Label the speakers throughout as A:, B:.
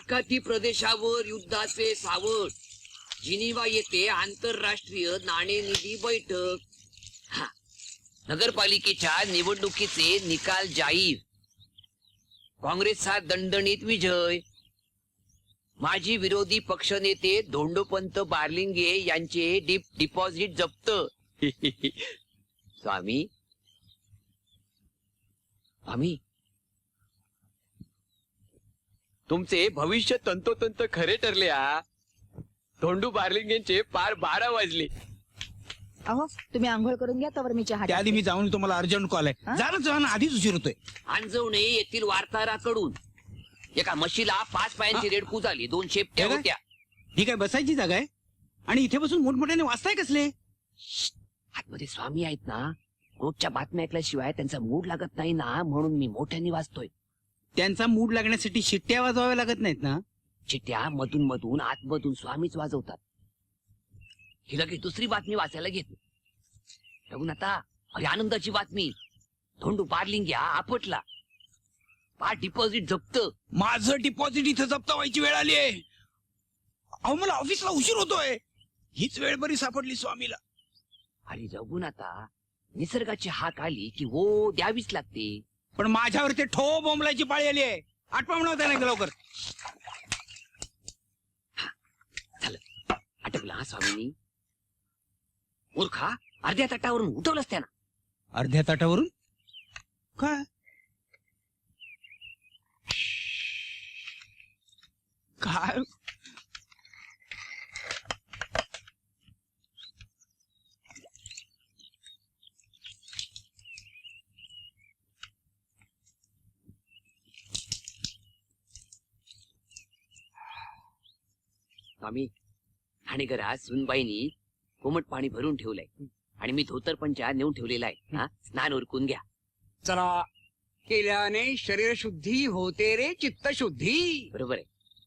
A: आखाती प्रदेशावर युद्धाचे सावट. जिनिवा येथे आंतरराष्ट्रीय नाणेनिधी बैठक. नगरपालिकेच्या निवडणुकीचे निकाल जाहीर. काँग्रेसचा दणदणीत विजय. माजी विरोधी पक्षनेते धोंडोपंत बारलिंगे यांचे डिपॉझिट जप्त. स्वामी स्वामी, तुमचे भविष्य तंतोतंत खरे ठरले. धोंडू बारलिंगेंचे पार 12 वाजले.
B: अहो तुम्ही आंघोळ करून घ्या तर मी चहा
C: त्याआधी मी जाऊन तुम्हाला अर्जंट कॉल आहे. झालं जाऊन आधीच उशीर होतोय.
A: अंजवणे येथील वार्ताहराकडून एका म्हशीला 5 पायांची रेडकू झाली. 2 शेपट्या
C: काय?
A: होत्या.
C: ही काय बसायची जागा आहे? आणि इथे बसून मोठमोठ्याने वाचताय कसले?
A: आतमध्ये स्वामी आहेत ना, रोजच्या बातम्या ऐकल्याशिवाय त्यांचा मूड लागत नाही ना, म्हणून मी मोठ्याने वाचतोय.
C: त्यांचा मूड लागण्यासाठी शिट्ट्या वाजवाव्या लागत नाहीत ना?
A: चिट्ट्या मधून मधून आतमधून स्वामीच वाजवतात. ही लगेच दुसरी बातमी वाचायला घेतली. बघून आता अरे आनंदाची बातमी. धोंडू बारलिंग्या आपटला. 5 डिपॉझिट जप्त.
C: माझं डिपॉझिट इथं जप्त व्हायची वेळ आली आहे. अहो मला ऑफिसला उशीर होतोय. हीच वेळ बरी सापडली स्वामीला.
A: अरे जगून आता निसर्गाची हाक आली की हो द्यावीच लागते.
C: पण माझ्यावर ते ठो बोंबलायची पाळी आली आहे. आठवा म्हणा नाही लवकर.
A: अटकला हा स्वामीनी. मूर्खा, अर्ध्या ताटावरून उठवलंच त्यानं.
C: अर्ध्या ताटावरून काय? काय
A: स्वामी, ठाणेघरात सुनबाईनी कोमट पाणी भरून ठेवलंय आणि मी धोतर पंचा नेऊन ठेवलेला आहे. स्नान उरकून घ्या.
D: चला, केल्याने शरीर शुद्धी होते रे चित्त शुद्धी.
A: बरोबर आहे.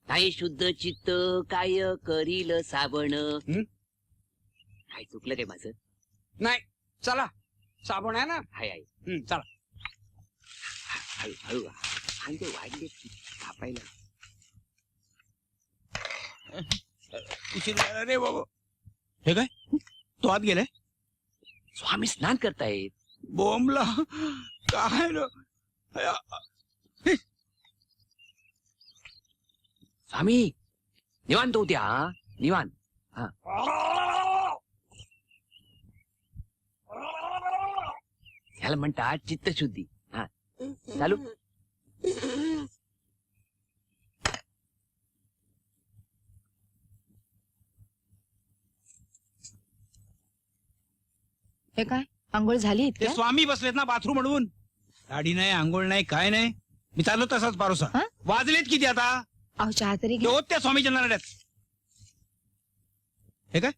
A: नाही शुद्ध चित्त काय करील साबण. काय चुकलं काय माझं?
D: नाही, चला साबण आहे ना.
A: हाय हाय.
D: चला.
A: हळू हळू कांदे वाढले कापायला.
C: उशीर झाला रे बाबा. हे काय तो आत गेलाय?
A: स्वामी स्नान करतायत.
C: बोंबला काय रे?
A: स्वामी निवांत होत्या. निवांत. ह्याला म्हणतात चित्तशुद्धी. चालू.
B: हे काय आंघोळ झाली
C: ते
B: इतक्या?
C: स्वामी बसलेत ना बाथरूम म्हणून. गाडी नाही, आंघोळ नाही, काय नाही. मी चाललो तसाच पारोसा.
B: हा?
C: वाजलेत किती आता?
B: अहो चहा तरी घ्या.
C: होत त्या स्वामीच्या नारड्यात. हे काय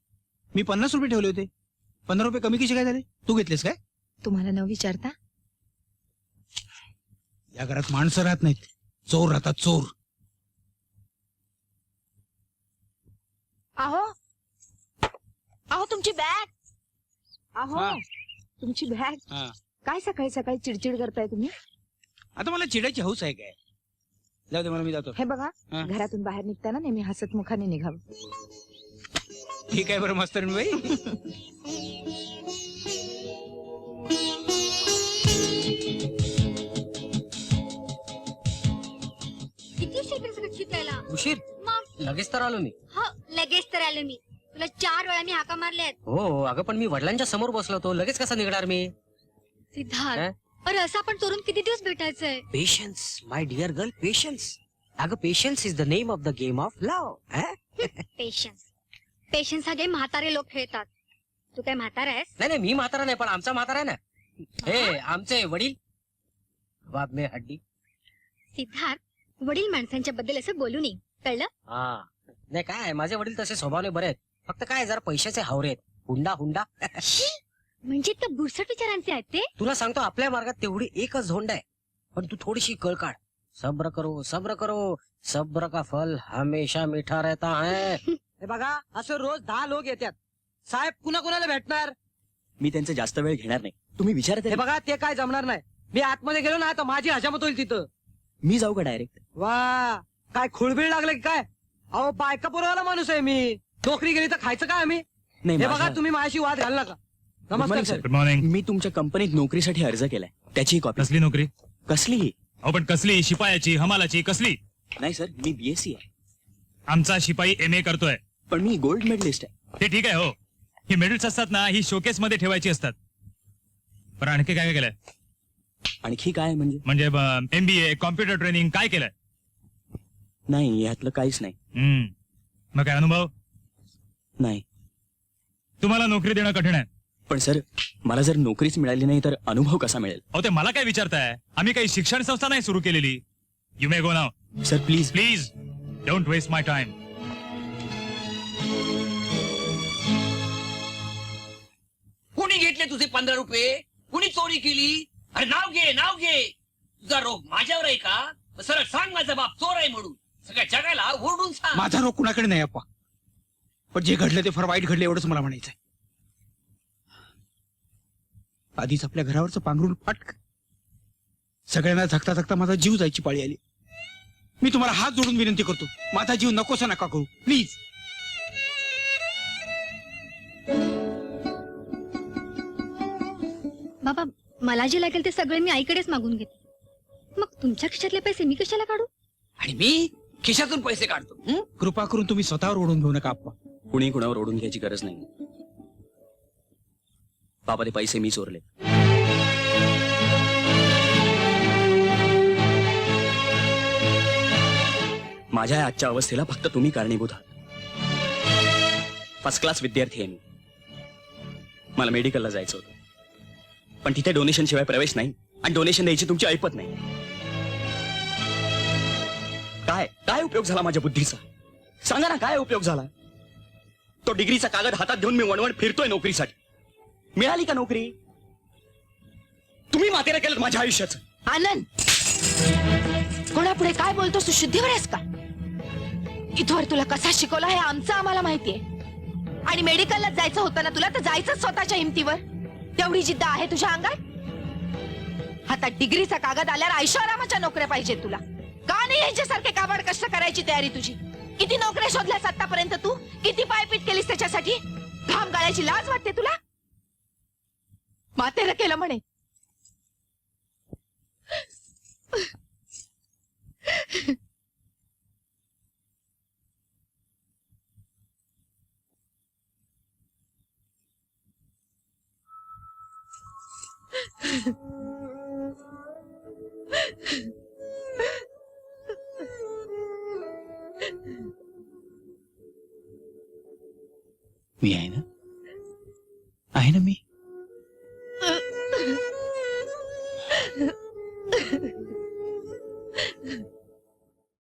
C: मी 50 रुपये ठेवले होते. 15 रुपये कमी कसे काय झाले? तू घेतलेस काय?
B: तुम्हाला न विचारता?
C: या घरात माणसं राहत नाहीत, चोर राहतात, चोर.
B: अहो अहो तुमची बॅग. अहो
C: हा.
B: तुमची बॅग.
C: हा.
B: काय सकाळी सकाळी चिडचिड करताय तुम्ही?
C: आता मला चिडायची हौस आहे काय? जाऊ दे, मला मी जातो.
B: हे बघा,
C: हा.
B: घरातून बाहेर निघताना नेहमी हसतमुखाने निघावं.
C: ठीक आहे बरं मास्तरीण बाई.
E: किती उशीर सुरक्षित यायला?
F: उशीर?
E: मग
F: लगेच तर आलो मी.
E: हो लगेच तर आलो मी. तुला 4 वेळा मी हाका मारल्यात.
F: हो अगं पण मी वडिलांच्या समोर बसलो होतो. लगेच कसा निघणार मी?
E: सिद्धार्थ, अरे असं आपण चोरून किती दिवस भेटायचंय?
F: Patience my dear girl, patience. अगं patience is the name of the game of love.
E: Patience. Patience हा गेम म्हातारे लोक खेळतात. तू काय म्हातारा आहेस?
F: नाही नाही, मी म्हातारा नाही, पण आमचा म्हातारा आहे ना. हे आमचे वडील बाप में हड्डी.
E: सिद्धार्थ, वडील माणसांच्या बद्दल असं बोलू नये, कळलं?
F: हा नाही काय, माझे वडील तसे स्वभावने बरे आहेत. फक्त काय जरा पैशाचे हावरे आहेत. हुंडा हुंडा.
E: म्हणजे तर बुरसट विचारांचे आहेत ते.
F: तुला सांगतो आपल्या मार्गात तेवढी एकच झोंड आहे, पण तू थोडीशी कळ काढ. सब्र करो सब्र करो, सब्र का फल हमेशा मीठा रहता है.
G: हे बघा, असं रोज 10 लोक येतात. साहेब कुणा कुणाला भेटणार?
H: मी त्यांचा जास्त वेळ घेणार नाही, तुम्ही विचारत
G: हे बघा, ते काय जमणार नाही. मी आतमध्ये गेलो ना तर माझी हजामत होईल तिथं.
H: मी जाऊ का डायरेक्ट?
G: वा, काय खुळबीळ लागलं की काय? अहो बायका पुरवायला माणूस आहे मी. नोकरी गेली तर खायचं काय आम्ही?
H: नाही
G: हे बघा
H: माझ्या-
G: तुम्ही माझ्याशी वाद घाल नका.
H: Good
G: नमस्कार
H: morning,
G: सर.
H: sir.
I: Good morning.
H: मी तुमच्या कंपनीत नोकरीसाठी अर्ज केलाय त्याची कॉपी.
I: कसली नोकरी?
H: कसली?
I: अहो पण कसली? शिपायाची, हमालाची, कसली?
H: नाही सर, मी बीएससी आहे,
I: आमचा शिपाई MA करतोय.
H: पण मी गोल्ड मेडलिस्ट आहे.
I: ते ठीक आहे हो. ही मेडल्स असतात ना, ही शोकेस मध्ये ठेवायची असतात. पण आणखी काय काय केलंय?
H: आणखी काय
I: म्हणजे MBA, कॉम्प्युटर ट्रेनिंग काय केलंय?
H: नाही, यातलं काहीच नाही.
I: मग काय अनुभव?
H: नाही.
I: तुम्हाला नोकरी देणं कठीण आहे.
H: पण सर, मला जर नोकरीच मिळाली नाही तर अनुभव कसा मिळेल?
I: अहो ते मला काय विचारताय? आम्ही काही शिक्षण संस्था नाही सुरू केलेली. You may go now.
H: Sir please.
I: Please don't waste my time.
A: कुणी घेतले तुझे 15 रुपये? कुणी चोरी केली? अरे नाव घे, नाव घे. तुझा रोग माझ्यावर आहे का? मग सरळ सांग माझा बाप चोर आहे म्हणून. सगळ्या जगाला ओरडून सांग.
C: माझा रोग कुणाकडे नाही अप्पा, पण जे घडलं ते फार वाईट घडलं एवढंच मला म्हणायचंय. आधीच आपल्या घरावरचं पांघरून फाटक, सगळ्यांना झकता झकता माझा जीव जायची पाळी आली. मी तुम्हाला हात जोडून विनंती करतो, माझा जीव नकोसा नका करू प्लीज.
E: बाबा मला जे लागेल ते सगळे मी आईकडेच मागून घेते. मग तुमच्या खिशातले पैसे मी कशाला काढू?
A: आणि मी खिशातून पैसे काढतो.
C: कृपा करून तुम्ही स्वतःवर ओढून घेऊ नका अप्पा.
H: कुणी कुणावर ओढून घ्यायची गरज नाही. बाबा, ते पैसे मी चोरले. माझ्या या आजच्या अवस्थेला फक्त तुम्ही कारणीभूत आहात. फर्स्ट क्लास विद्यार्थी आहे मी. मला मेडिकलला जायचं होतं, पण तिथे डोनेशन शिवाय प्रवेश नाही, आणि डोनेशन द्यायची तुमची ऐपत नाही. काय काय उपयोग झाला माझ्या बुद्धीचा? सांगा ना, काय उपयोग झाला? तो डिग्रीचा कागद हातात घेऊन मी वणवण फिरतोय नोकरीसाठी. मिळाली का नोकरी? तुम्ही मातेरा केलं माझ्या आयुष्याचं.
B: आनंद, कोणापुढे काय बोलतोस तू? शुद्धीवर आहेस का? इथवर तुला कसा शिकवला हे आमचं आम्हाला माहितीये. आणि मेडिकलला जायचं होतं ना तुला, तर जायचं स्वतःच्या हिमतीवर. तेवढी जिद्द आहे तुझ्या अंगात? हातात डिग्रीचा कागद आल्यावर ऐशोआरामाच्या नोकऱ्या पाहिजे तुला. का नाही यांच्यासारखे काबाड कष्ट करायची तयारी तुझी? किती नोकऱ्या शोधल्यास आतापर्यंत तू? किती पायपीट केलीस त्याच्यासाठी? घाम गाळायची लाज वाटते तुला? मातेर केलं म्हणे.
C: मी आहे ना, आहे ना मी.